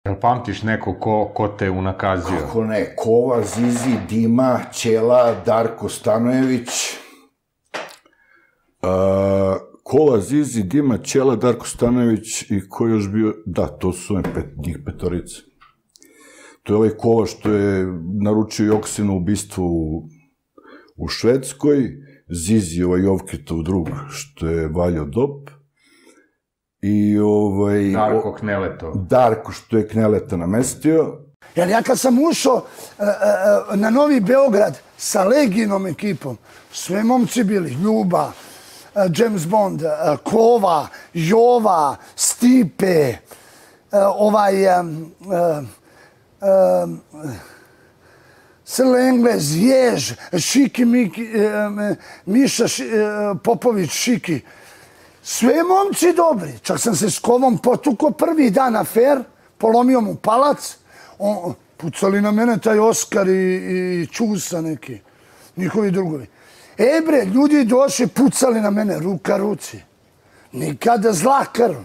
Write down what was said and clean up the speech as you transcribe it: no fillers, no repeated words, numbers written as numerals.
Jel pamtiš neko ko te unakazio? Kako ne, Kova, Zizi, Dima, Ćela, Darko Stanojević. Kova, Zizi, Dima, Ćela, Darko Stanojević i ko još bio? Da, to su njih petorice. To je ovaj Kova što je naručio Joksinu ubistvo u Švedskoj, Zizi, ovaj Jovkitov drug što je valjao dop, i Darko Kneletov. Darko što je Kneleta namestio. Jer ja kad sam ušao na Novi Beograd sa Leginom ekipom, sve momci bili, Ljuba, James Bond, Kova, Jova, Stipe, Srle Englez, Jež, Šiki, Miša Popović, Šiki. Sve momci dobri. Čak sam se s Kovom potukao prvi dan afer, polomio mu palac, pucali na mene taj Oskar i Čusa neki, njihovi drugovi. Bre, ljudi došli, pucali na mene, ruka ruci. Nikada zla krv.